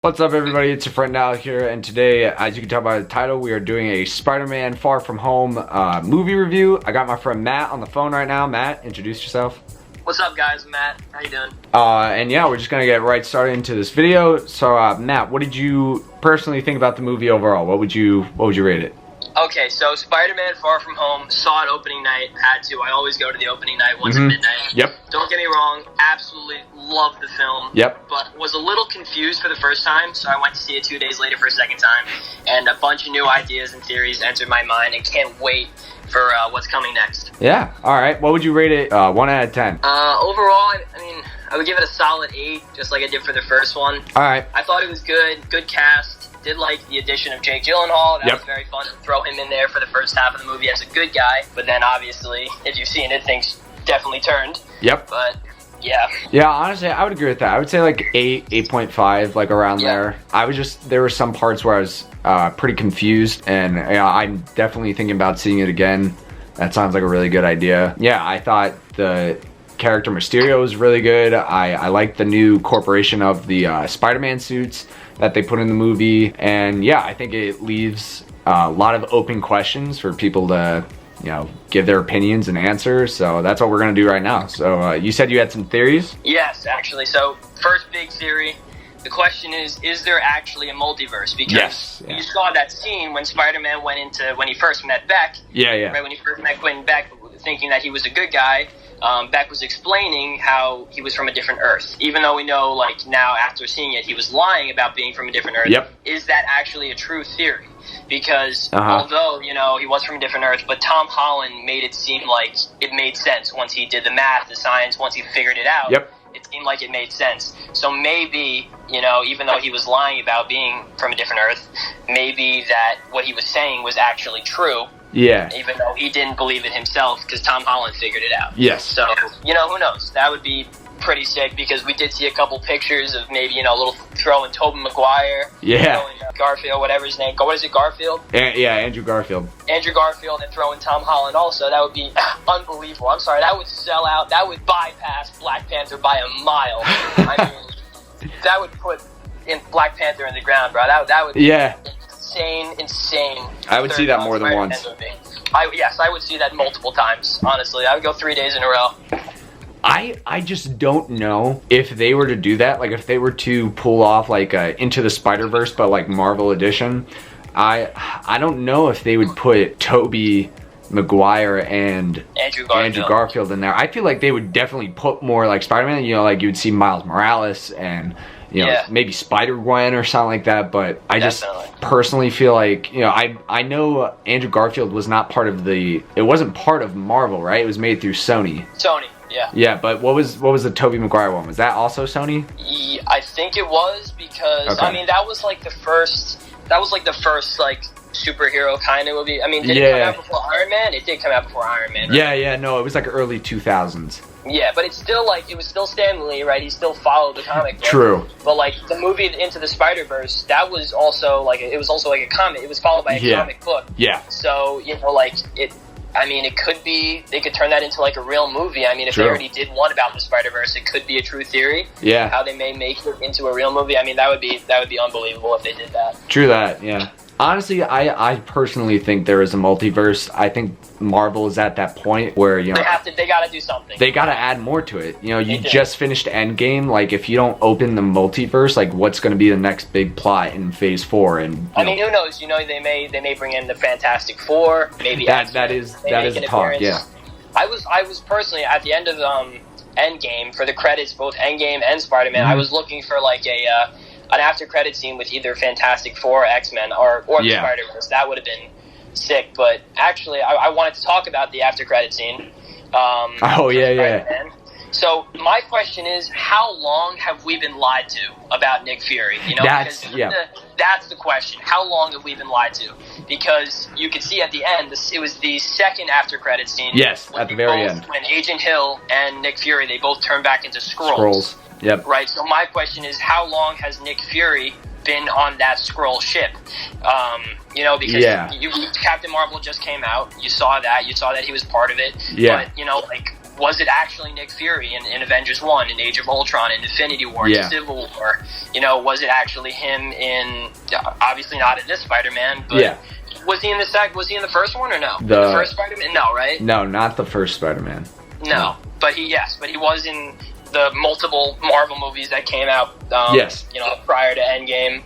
What's up, everybody? It's your friend Al here, and today, as you can tell by the title, we are doing a Spider-Man Far From Home movie review. I got my friend Matt on the phone right now. Matt, introduce yourself. What's up, guys? Matt, how you doing? And yeah, we're just gonna get right started into this video. So, Matt, what did you personally think about the movie overall? What would you rate it? Okay, so Spider-Man Far From Home, saw it opening night, had to. I always go to the opening night once at midnight. Yep. Don't get me wrong, absolutely loved the film. Yep. But was a little confused for the first time, so I went to see it 2 days later for a second time, and a bunch of new ideas and theories entered my mind, and can't wait for what's coming next. Yeah, alright. What would you rate it, 1 out of 10? Overall, I mean, I would give it a solid 8, just like I did for the first one. Alright. I thought it was good cast. Did like the addition of Jake Gyllenhaal. That was very fun to throw him in there for the first half of the movie as a good guy. But then obviously, if you've seen it, things definitely turned. Yep. But yeah. Yeah, honestly, I would agree with that. I would say like 8, 8.5, like around there. There were some parts where I was pretty confused, and I'm definitely thinking about seeing it again. That sounds like a really good idea. Yeah, I thought the character Mysterio was really good. I liked the new corporation of the Spider-Man suits that they put in the movie, and yeah, I think it leaves a lot of open questions for people to, give their opinions and answers. So that's what we're gonna do right now. So you said you had some theories? Yes, actually. So first big theory. The question is there actually a multiverse? Because you saw that scene when Spider-Man when he first met Beck. Yeah. Right, when he first met Quentin Beck, thinking that he was a good guy. Beck was explaining how he was from a different Earth. Even though we know, like, now after seeing it, he was lying about being from a different Earth. Yep. Is that actually a true theory? Because although, he was from a different Earth, but Tom Holland made it seem like it made sense once he did the math, the science, once he figured it out. Yep. It seemed like it made sense. So maybe, even though he was lying about being from a different Earth, maybe that what he was saying was actually true. Yeah. Even though he didn't believe it himself, because Tom Holland figured it out. Yes. So, who knows? That would be pretty sick, because we did see a couple pictures of maybe, a little throw in Tobey Maguire. Yeah. Garfield, whatever his name. What is it, Garfield? Yeah, Andrew Garfield. Andrew Garfield, and throw in Tom Holland also. That would be unbelievable. I'm sorry, that would sell out. That would bypass Black Panther by a mile. I mean, that would put Black Panther in the ground, bro. That would be insane. I would see that more than once. Yes, I would see that multiple times, honestly. I would go 3 days in a row. I just don't know if they were to do that, like if they were to pull off like Into the Spider-Verse, but like Marvel edition. I don't know if they would put Tobey Maguire and Andrew Garfield in there. I feel like they would definitely put more like Spider-Man, like you would see Miles Morales and maybe Spider-Gwen or something like that, but I just personally feel like, I know Andrew Garfield was not part of it wasn't part of Marvel, right? It was made through Sony. Yeah, but what was the Tobey Maguire one? Was that also Sony? Yeah, I think it was, because I mean that was like the first like superhero kind of movie. I mean, did it come out before Iron Man? It did come out before Iron Man, right? Yeah, no, it was like early 2000s. Yeah, but it's still like, it was still Stan Lee, right? He still followed the comic book. True. But like the movie Into the Spider-Verse, that was also like a comic. It was followed by a comic book. Yeah. So, it could be, they could turn that into like a real movie. I mean, if they already did one about the Spider-Verse, it could be a true theory. Yeah. How they may make it into a real movie. I mean, that would be unbelievable if they did that. True that, yeah. Honestly, I personally think there is a multiverse. I think Marvel is at that point where, they gotta do something. They gotta add more to it. You just finished Endgame. Like, if you don't open the multiverse, like, what's gonna be the next big plot in Phase 4? And I mean, who knows? They may bring in the Fantastic Four. Maybe that is a talk. Yeah. I was personally at the end of Endgame, for the credits, both Endgame and Spider-Man. I was looking for like an after credit scene with either Fantastic Four or X-Men or the Spider-Verse. That would have been sick. But actually, I wanted to talk about the after credit scene. So my question is, how long have we been lied to about Nick Fury? That's the question. How long have we been lied to? Because you could see at the end, it was the second after credit scene. Yes, at the very end. When Agent Hill and Nick Fury, they both turned back into Skrulls. Yep. Right. So my question is, how long has Nick Fury been on that Skrull ship? Because Captain Marvel just came out. You saw that. You saw that he was part of it. Yeah. But was it actually Nick Fury in Avengers 1, in Age of Ultron, in Infinity War, in Civil War? You know, was it actually him in, obviously not in this Spider-Man, but was he in was he in the first one or no? The first Spider-Man? No, right? No, not the first Spider-Man. No. But he was in the multiple Marvel movies that came out, you know, prior to Endgame.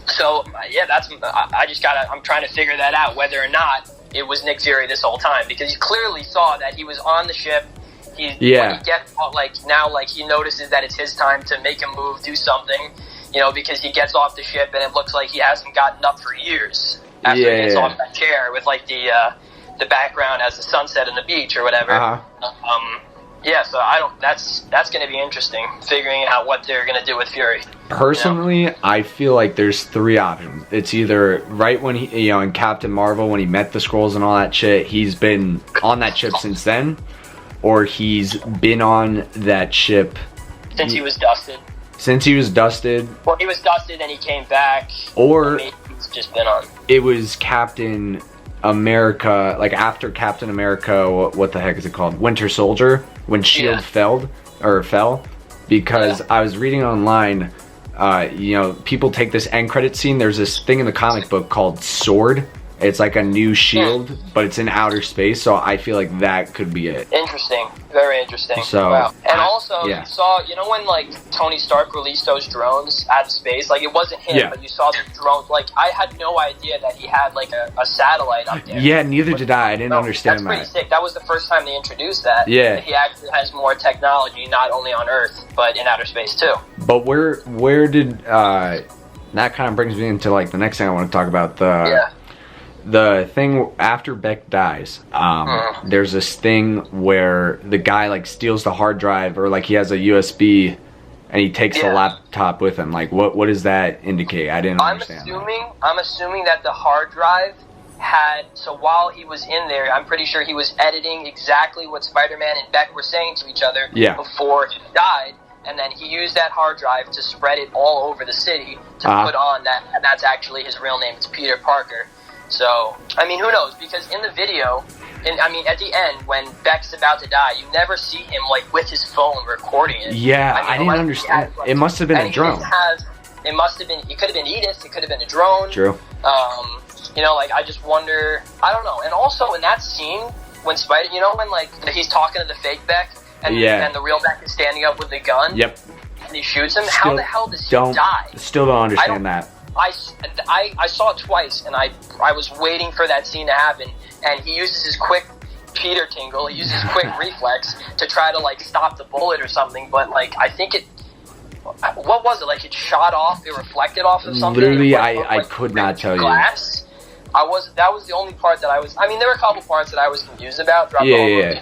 So, I'm trying to figure that out, whether or not it was Nick Fury this whole time, because you clearly saw that he was on the ship. When he gets he notices that it's his time to make a move, do something, you know, because he gets off the ship and it looks like he hasn't gotten up for years after he gets off that chair with like the background as the sunset on the beach or whatever. So that's going to be interesting, figuring out what they're going to do with Fury. Personally, I feel like there's 3 options. It's either right when he, you know, in Captain Marvel, when he met the Skrulls and all that shit, he's been on that ship since then, or he's been on that ship since he was dusted. Since he was dusted. Well, he was dusted and he came back. Or maybe he's just been on. It was Captain America, like after Captain America, what the heck is it called? Winter Soldier, when S.H.I.E.L.D. fell, because I was reading online, you know, people take this end credit scene. There's this thing in the comic book called Sword. It's like a new shield, but it's in outer space, so I feel like that could be it. Interesting. Very interesting. So, wow. And also, you saw, you know when, like, Tony Stark released those drones out of space? Like, it wasn't him, but you saw the drones. Like, I had no idea that he had, like, a satellite up there. Yeah, neither did I. I didn't understand that. That's pretty sick. That was the first time they introduced that. Yeah. That he actually has more technology, not only on Earth, but in outer space, too. But where did, that kind of brings me into, like, the next thing I want to talk about, the thing after Beck dies, there's this thing where the guy like steals the hard drive, or like he has a USB and he takes the laptop with him. Like what does that indicate? I didn't understand. I'm assuming that the hard drive had, so while he was in there, I'm pretty sure he was editing exactly what Spider-Man and Beck were saying to each other before he died. And then he used that hard drive to spread it all over the city to put on that, and that's actually his real name. It's Peter Parker. So, I mean, who knows? Because in the video, at the end, when Beck's about to die, you never see him, like, with his phone recording it. Yeah, I didn't understand. It must have been a drone. It must have been, it could have been Edith, it could have been a drone. True. You know, like, I just wonder, I don't know. And also, in that scene, when Spider, you know, when, like, he's talking to the fake Beck, and the real Beck is standing up with the gun? Yep. And he shoots him? How the hell does he die? Still don't understand that. I saw it twice, and I was waiting for that scene to happen, and he uses his quick Peter tingle, he uses his quick reflex to try to, like, stop the bullet or something, but, like, I think what was it, like, it shot off, it reflected off of something? Literally, I could not tell glass. That was the only part that I mean, there were a couple parts that I was confused about throughout the whole movie.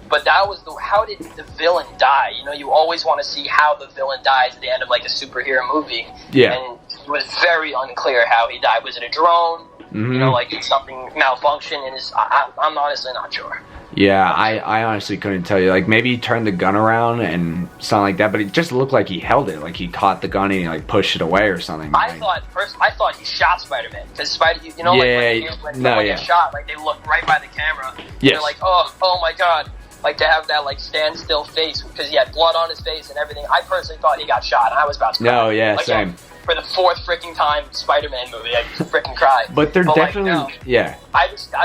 But that was how did the villain die? You know, you always want to see how the villain dies at the end of, like, a superhero movie. Yeah. And it was very unclear how he died. Was it a drone? You know, like, did something malfunction? And I'm honestly not sure. Yeah, I honestly couldn't tell you. Like, maybe he turned the gun around and something like that, but it just looked like he held it. Like, he caught the gun and he, like, pushed it away or something. I thought he shot Spider-Man. Because you know, like, when someone gets shot, like, they look right by the camera. And they're like, oh my God. Like, to have that, like, standstill face, because he had blood on his face and everything. I personally thought he got shot, and I was about to cry. No, yeah, like, same. For the 4th freaking time Spider-Man movie, I freaking cried. But they're definitely, I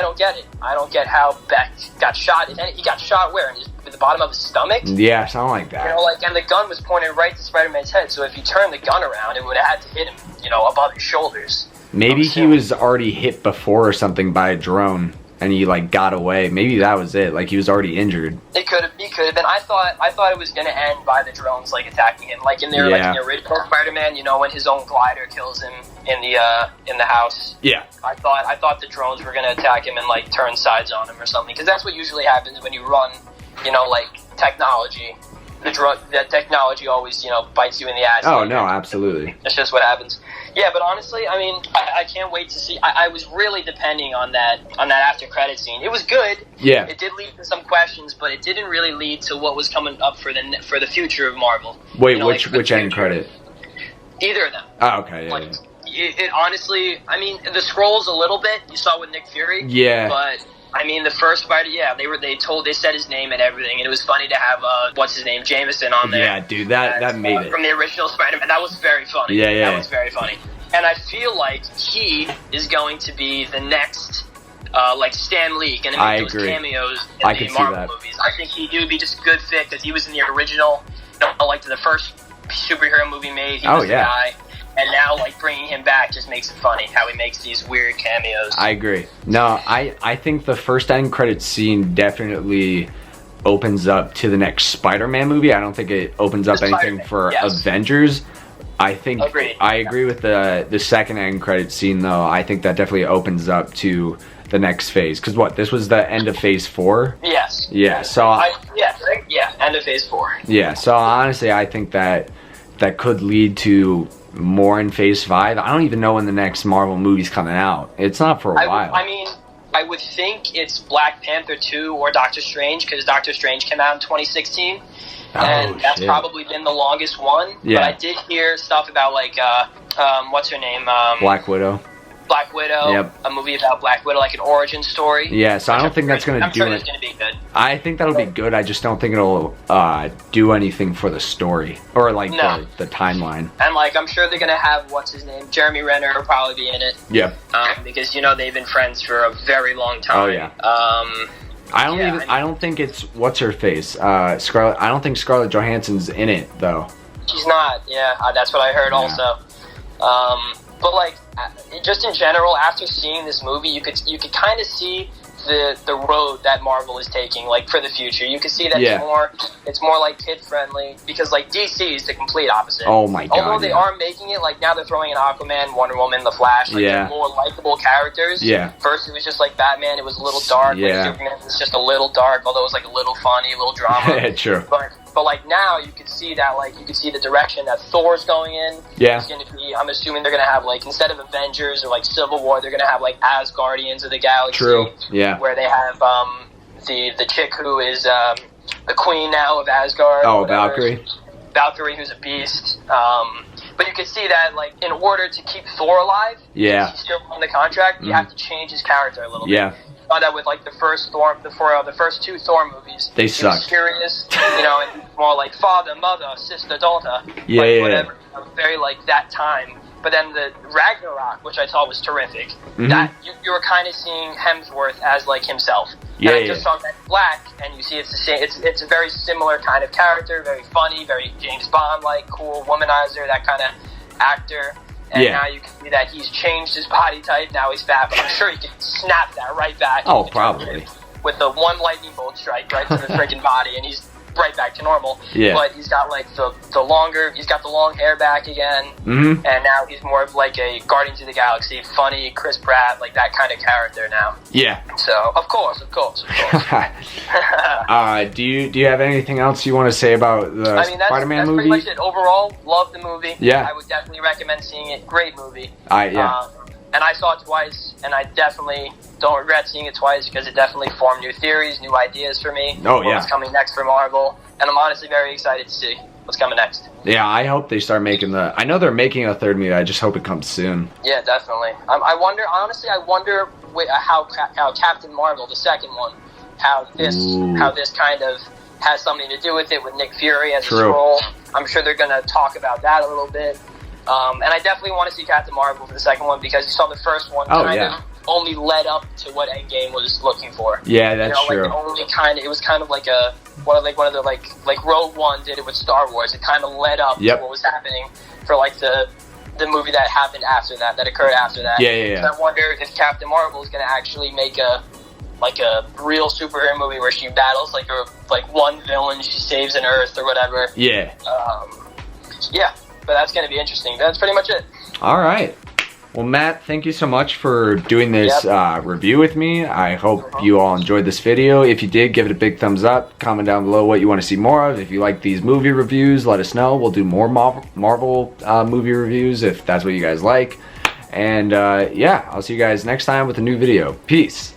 don't get it. I don't get how Beck got shot. He got shot where? In the bottom of his stomach? Yeah, something like that. You know, like, and the gun was pointed right to Spider-Man's head, so if he turned the gun around, it would have had to hit him, you know, above his shoulders. Maybe he was already hit before or something by a drone. And he, like, got away. Maybe that was it. Like, he was already injured. He could have been. I thought it was going to end by the drones, like, attacking him. Like, in the original Spider-Man, you know, when his own glider kills him in the house. Yeah. I thought the drones were going to attack him and, like, turn sides on him or something. Because that's what usually happens when you run, you know, like, technology. That technology always, you know, bites you in the ass. Oh, no, absolutely. That's just what happens. Yeah, but honestly, I mean, I can't wait to see. I was really depending on that after credit scene. It was good. Yeah. It did lead to some questions, but it didn't really lead to what was coming up for the future of Marvel. Wait, you know, which end credit? Either of them. Oh, okay. Yeah. It honestly, I mean, the Skrulls a little bit. You saw with Nick Fury. Yeah. But I mean, the first Spider, yeah, they said his name and everything, and it was funny to have what's his name, Jameson on there. Yeah, dude, that made it from the original Spider-Man. That was very funny. Yeah. That was very funny. And I feel like he is going to be the next, like Stan Lee, going to make those cameos in the Marvel movies. I think he would be just a good fit because he was in the original, like the first superhero movie made. He was the guy. And now, like, bringing him back just makes it funny how he makes these weird cameos. I agree. No, I think the first end credits scene definitely opens up to the next Spider-Man movie. I don't think it opens up anything for Avengers. I think I agree with the second end credits scene, though. I think that definitely opens up to the next phase. Because what, this was the end of phase 4? Yes. Yeah, so... end of phase 4. Yeah, so honestly, I think that could lead to more in phase 5. I don't even know when the next Marvel movie's coming out. It's not for a while. I mean, I would think it's Black Panther 2 or Doctor Strange, because Doctor Strange came out in 2016. And that's probably been the longest one. Yeah. But I did hear stuff about, like, what's her name? Black Widow. Black Widow, a movie about Black Widow, like an origin story. Yeah, so I don't think that's going to do it. It's going to be good. I think that'll be good. I just don't think it'll do anything for the story or like the timeline. And like I'm sure they're going to have what's his name, Jeremy Renner will probably be in it. Yep. Because they've been friends for a very long time. Oh yeah. I don't think it's what's her face, Scarlett. I don't think Scarlett Johansson's in it though. She's not. Yeah, that's what I heard also. But like, just in general, after seeing this movie, you could kind of see the road that Marvel is taking, like for the future. You can see that it's more like kid friendly, because like DC is the complete opposite. Oh my god! Although they are making it like now they're throwing in Aquaman, Wonder Woman, The Flash, like they're more likable characters. Yeah. First it was just like Batman, it was a little dark. Yeah. Like Superman was just a little dark, although it was like a little funny, a little drama. Yeah, true. But like now you could see that the direction that Thor's going in. Yeah. It's going to be, I'm assuming they're going to have like, instead of Avengers or like Civil War, they're going to have like Asgardians of the Galaxy. True. Yeah. Where they have the chick who is the queen now of Asgard. Oh, Valkyrie. Valkyrie, who's a beast. But you can see that like in order to keep Thor alive, he's still on the contract. You have to change his character a little bit. Yeah. Saw that with like the first two Thor movies. They suck. He was serious, and more like father, mother, sister, daughter. Whatever. Very like that time. But then the Ragnarok, which I thought was terrific, that you were kind of seeing Hemsworth as like himself. Yeah, and I just saw that Black, and you see it's the same. It's a very similar kind of character, very funny, very James Bond like, cool womanizer, that kind of actor. And now you can see that he's changed his body type. Now he's fat, but I'm sure he can snap that right back. Oh, probably. With the one lightning bolt strike right to the freaking body, and he's right back to normal. Yeah. But he's got like he's got the long hair back again. And now he's more of like a Guardians of the Galaxy, funny, Chris Pratt, like that kind of character now. Yeah. So, of course. Do you have anything else you want to say about the Spider-Man movie? That's pretty much it. Overall, love the movie. Yeah. I would definitely recommend seeing it. Great movie. And I saw it twice, and I definitely don't regret seeing it twice, because it definitely formed new theories, new ideas for me. Oh, yeah. What's coming next for Marvel, and I'm honestly very excited to see what's coming next. Yeah, I hope they start making I know they're making a third movie, I just hope it comes soon. Yeah, definitely. I wonder how Captain Marvel, the second one, how this kind of has something to do with it, with Nick Fury as his role. I'm sure they're going to talk about that a little bit. And I definitely want to see Captain Marvel for the second one, because you saw the first one kind of only led up to what Endgame was looking for. Yeah, that's true. It was kind of like one of the like Rogue One did it with Star Wars. It kind of led up to what was happening for like the movie that happened after that occurred after that. Yeah. So I wonder if Captain Marvel is going to actually make a real superhero movie where she battles like one villain, she saves an Earth or whatever. Yeah. But that's going to be interesting. That's pretty much it. All right. Well, Matt, thank you so much for doing this review with me. I hope you all enjoyed this video. If you did, give it a big thumbs up. Comment down below what you want to see more of. If you like these movie reviews, let us know. We'll do more Marvel movie reviews if that's what you guys like. And yeah, I'll see you guys next time with a new video. Peace.